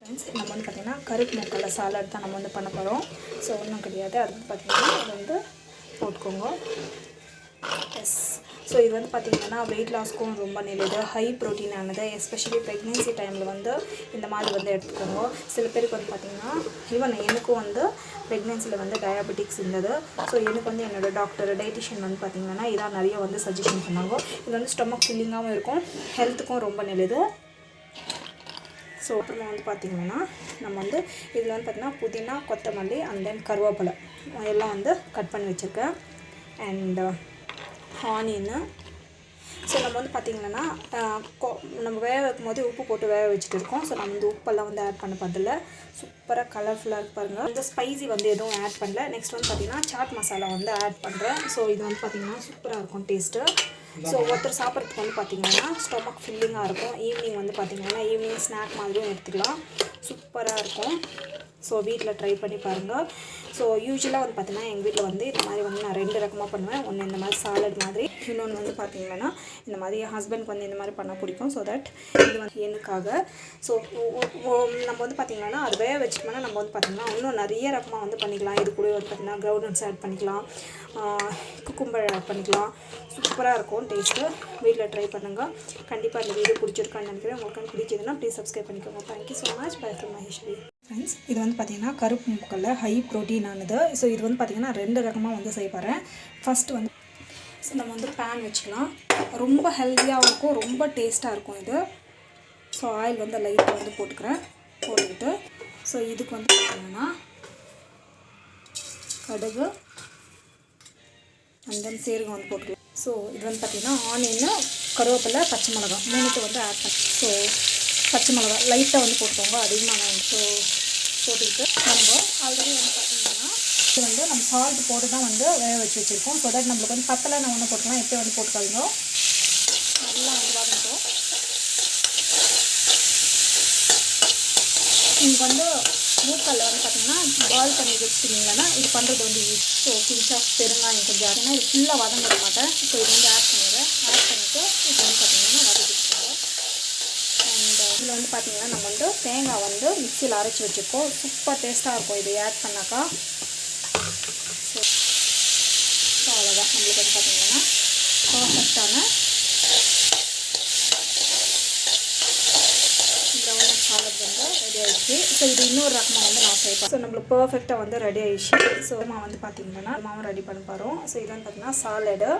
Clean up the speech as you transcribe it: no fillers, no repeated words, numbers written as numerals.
Friends நம்ம வந்து பார்த்திங்கன்னா கருப்பு முக்கல்ல சாலட் தான் நம்ம வந்து பண்ண போகிறோம். ஸோ ஒன்றும் கிடையாது. அதுக்கு பார்த்திங்கன்னா இது வந்து போட்டுக்கோங்க. எஸ். ஸோ இது வந்து பார்த்திங்கன்னா வெயிட் லாஸ்க்கும் ரொம்ப நல்லது, ஹை ப்ரோட்டீன் ஆனது. எஸ்பெஷலி ப்ரெக்னென்சி டைமில் வந்து இந்த மாதிரி வந்து எடுத்துக்கோங்க. சில பேருக்கு வந்து பார்த்திங்கன்னா ஈவன் எனக்கும் வந்து ப்ரெக்னென்சியில் வந்து டயாபெட்டிக்ஸ் இருந்தது. ஸோ எனக்கு வந்து என்னோடய டாக்டர் டயட்டிஷியன் வந்து பார்த்திங்கன்னா இதான் நிறைய வந்து சஜஷன் பண்ணாங்க. இது வந்து ஸ்டொமக் ஃபில்லிங்காகவும் இருக்கும், ஹெல்த்துக்கும் ரொம்ப நல்லது. ஸோ அப்புறமா வந்து பார்த்திங்கன்னா நம்ம வந்து இதில் வந்து பார்த்திங்கன்னா புதினா, கொத்தமல்லி அண்ட் தென் கருவேப்பிலை எல்லாம் வந்து கட் பண்ணி வச்சுருக்கேன். And onion. ஸோ நம்ம வந்து பார்த்திங்கன்னா நம்ம வேக வைக்கும் போது உப்பு போட்டு வேக வச்சுட்டு இருக்கோம். ஸோ நம்ம வந்து உப்பெல்லாம் வந்து ஆட் பண்ண பதில்ல. சூப்பராக கலர்ஃபுல்லாக இருக்கு பாருங்கள். இந்த ஸ்பைசி வந்து எதுவும் ஆட் பண்ணல. நெக்ஸ்ட் வந்து பார்த்திங்கன்னா சாட் மசாலா வந்து ஆட் பண்ணுறேன். ஸோ இது வந்து பார்த்திங்கன்னா சூப்பராக இருக்கும் டேஸ்ட்டு. ஸோ ஒருத்தர் சாப்பிட்றதுக்கு வந்து பார்த்திங்கன்னா ஸ்டொமக் ஃபில்லிங்காக இருக்கும். ஈவினிங் வந்து பார்த்திங்கன்னா ஈவினிங் ஸ்நாக் மாதிரியும் எடுத்துக்கலாம். சூப்பராக இருக்கும். ஸோ வீட்டில் ட்ரை பண்ணி பாருங்கள். ஸோ யூஸ்வலாக வந்து பார்த்திங்கன்னா எங்கள் வீட்டில் வந்து இந்த மாதிரி வந்து நான் 2 ரகமாக பண்ணுவேன். ஒன்று இந்த மாதிரி சாலட் மாதிரி, இன்னொன்று வந்து பார்த்திங்கன்னா இந்த மாதிரி என் ஹஸ்பண்ட்க்கு வந்து இந்த மாதிரி பண்ண பிடிக்கும். ஸோ தட் இது வந்து எனக்காக. ஸோ நம்ம வந்து பார்த்திங்கன்னா அது வேக வச்சுட்டோம்னா நம்ம வந்து பார்த்திங்கன்னா இன்னும் நிறைய ரகமாக வந்து பண்ணிக்கலாம். இது கூட வந்து பார்த்திங்கன்னா கிரவுண்ட் நட்ஸ் ஆட் பண்ணிக்கலாம், குக்கும்பர் ஆட் பண்ணிக்கலாம். சூப்பராக இருக்கும் டேஸ்ட்டு. வீட்டில் ட்ரை பண்ணுங்கள். கண்டிப்பாக இந்த வீடியோ பிடிச்சிருக்கான்னு நினைக்கிறேன். உங்களுக்கு பிடிச்சதுன்னா ப்ளீஸ் சப்ஸ்கிரைப் பண்ணிக்கோங்க. Thank you so much. By from Maheswari. Friends, இது வந்து பார்த்திங்கன்னா கருப்பு முக்கல்ல ஹை ப்ரோட்டீன் ஆனது. ஸோ இது வந்து பார்த்திங்கன்னா 2 ரகமாக வந்து செய்ய போகிறேன். ஃபஸ்ட்டு வந்து ஸோ நம்ம வந்து பேன் வச்சுக்கலாம். ரொம்ப ஹெல்த்தியாகவும் இருக்கும், ரொம்ப டேஸ்ட்டாக இருக்கும் இது. ஸோ ஆயில் வந்து லைட்டாக வந்து போட்டுக்கிறேன். போட்டுக்கிட்டு ஸோ இதுக்கு வந்து பார்த்திங்கன்னா கடுகு அண்ட் தென் சீரகம் வந்து போட்டுக்கலாம். ஸோ இது வந்து பார்த்திங்கன்னா ஆனியன், கருவேப்பிலை, பச்சை மிளகாய் 3 வந்து ஆட் பண்ணி, ஸோ பச்சை மிளகாய் லைட்டாக வந்து போட்டுக்கோங்க, அதிகமாக வேணும். ஸோ போட்டுக்கிட்டு நம்ம ஆல்ரெடி வந்து பார்த்திங்கன்னா இது வந்து நம்ம சால்ட் போட்டு தான் வந்து வேக வச்சு வச்சுருக்கோம். ஸோ தட் நம்மளுக்கு வந்து பத்தலை நம்ம வந்து போட்டுக்கலாம். எப்போ வந்து போட்டுக்காதீங்க. நல்லா வந்து வதங்கும். உங்களுக்கு வந்து மூக்கல்ல வந்து பார்த்திங்கன்னா பாயில் பண்ணி வச்சுட்டிங்கன்னா இது பண்ணுறது வந்து ஈஸி. ஸோ பிஞ்சாக பெருங்காயம் கொஞ்சம் ஆடுனா இது ஃபுல்லாக வதங்க விட மாட்டேன். ஸோ இது வந்து ஆட் பண்ணிடுறேன். ஆட் பண்ணிவிட்டு இது வந்து பார்த்திங்கன்னா வதக்கிட்டுருக்கோம். அண்ட் இதில் வந்து பார்த்திங்கன்னா நம்ம வந்து தேங்காய் வந்து மிக்சியில் அரைச்சி வச்சுருக்கோம். சூப்பர் டேஸ்ட்டாக இருக்கும் இது ஆட் பண்ணாக்கா. ஸோ அவ்வளோதான். நம்மளுக்கு வந்து பார்த்திங்கன்னா பர்ஃபெக்டான கிரவுண்ட் சாலட் வந்து ரெடி ஆகிடுச்சு. ஸோ இது இன்னொரு ரகமாக வந்து நான் செய்வேன். ஸோ நம்மளுக்கு பர்ஃபெக்டாக வந்து ரெடி ஆகிடுச்சு. ஸோ நம்ம வந்து பார்த்திங்கன்னா மாவும் ரெடி பண்ண போகிறோம். ஸோ இது வந்து பார்த்திங்கன்னா சாலடு.